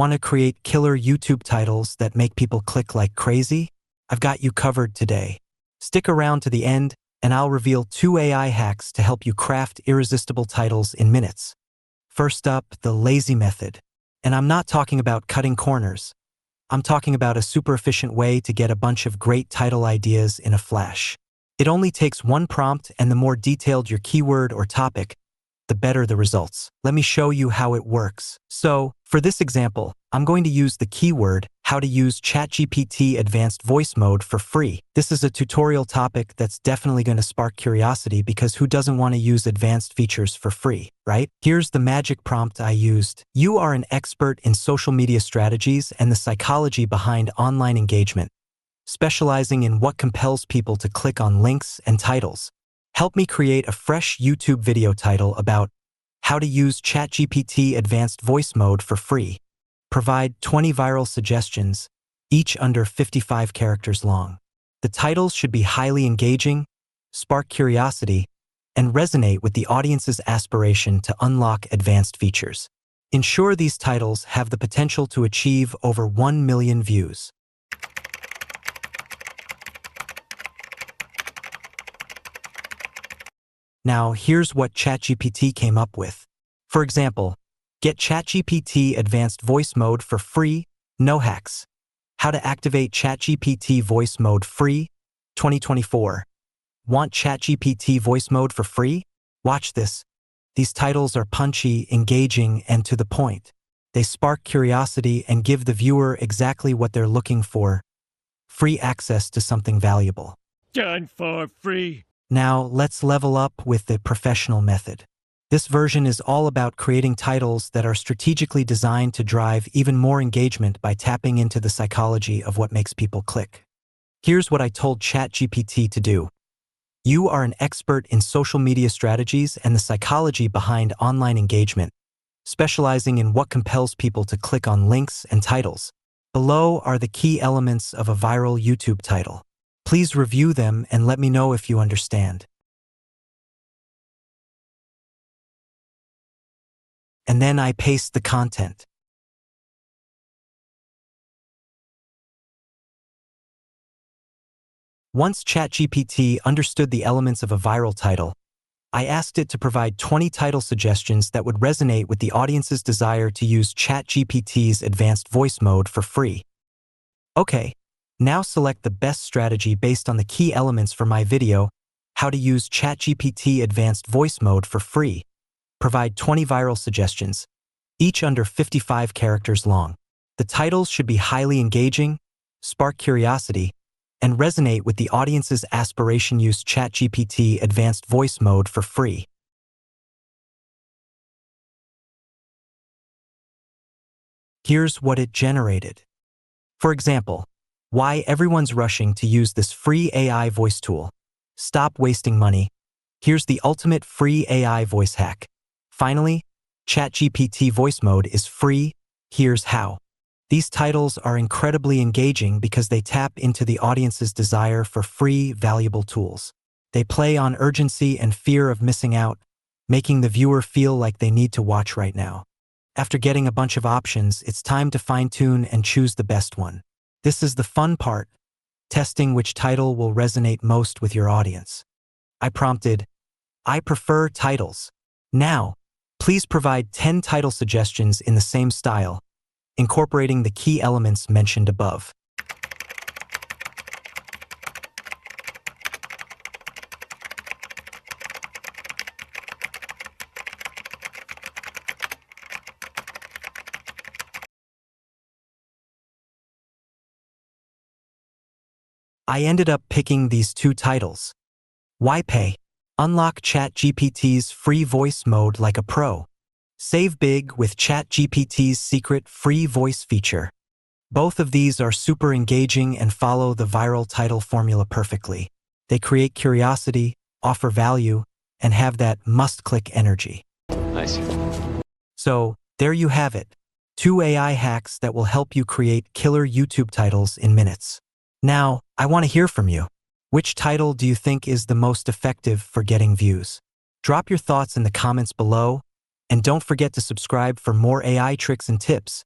Want to create killer YouTube titles that make people click like crazy? I've got you covered today. Stick around to the end, and I'll reveal 2 AI hacks to help you craft irresistible titles in minutes. First up, the lazy method. And I'm not talking about cutting corners. I'm talking about a super efficient way to get a bunch of great title ideas in a flash. It only takes one prompt, and the more detailed your keyword or topic, the better the results. Let me show you how it works. So, for this example, I'm going to use the keyword, how to use ChatGPT advanced voice mode for free. This is a tutorial topic that's definitely going to spark curiosity because who doesn't want to use advanced features for free, right? Here's the magic prompt I used. You are an expert in social media strategies and the psychology behind online engagement, specializing in what compels people to click on links and titles. Help me create a fresh YouTube video title about how to use ChatGPT advanced voice mode for free. Provide 20 viral suggestions, each under 55 characters long. The titles should be highly engaging, spark curiosity, and resonate with the audience's aspiration to unlock advanced features. Ensure these titles have the potential to achieve over 1 million views. Now, here's what ChatGPT came up with. For example, get ChatGPT advanced voice mode for free, no hacks. How to activate ChatGPT voice mode free, 2024. Want ChatGPT voice mode for free? Watch this. These titles are punchy, engaging, and to the point. They spark curiosity and give the viewer exactly what they're looking for: free access to something valuable. Done for free. Now, let's level up with the professional method. This version is all about creating titles that are strategically designed to drive even more engagement by tapping into the psychology of what makes people click. Here's what I told ChatGPT to do. You are an expert in social media strategies and the psychology behind online engagement, specializing in what compels people to click on links and titles. Below are the key elements of a viral YouTube title. Please review them and let me know if you understand. And then I paste the content. Once ChatGPT understood the elements of a viral title, I asked it to provide 20 title suggestions that would resonate with the audience's desire to use ChatGPT's advanced voice mode for free. Okay, now select the best strategy based on the key elements for my video, how to use ChatGPT advanced voice mode for free. Provide 20 viral suggestions, each under 55 characters long. The titles should be highly engaging, spark curiosity, and resonate with the audience's aspiration to use ChatGPT advanced voice mode for free. Here's what it generated. For example, why everyone's rushing to use this free AI voice tool. Stop wasting money. Here's the ultimate free AI voice hack. Finally, ChatGPT voice mode is free. Here's how. These titles are incredibly engaging because they tap into the audience's desire for free, valuable tools. They play on urgency and fear of missing out, making the viewer feel like they need to watch right now. After getting a bunch of options, it's time to fine-tune and choose the best one. This is the fun part, testing which title will resonate most with your audience. I prompted, I prefer titles. Now, please provide 10 title suggestions in the same style, incorporating the key elements mentioned above. I ended up picking these 2 titles. Why pay? Unlock ChatGPT's free voice mode like a pro. Save big with ChatGPT's secret free voice feature. Both of these are super engaging and follow the viral title formula perfectly. They create curiosity, offer value, and have that must-click energy. I see. So, there you have it. 2 AI hacks that will help you create killer YouTube titles in minutes. Now, I want to hear from you. Which title do you think is the most effective for getting views? Drop your thoughts in the comments below, and don't forget to subscribe for more AI tricks and tips.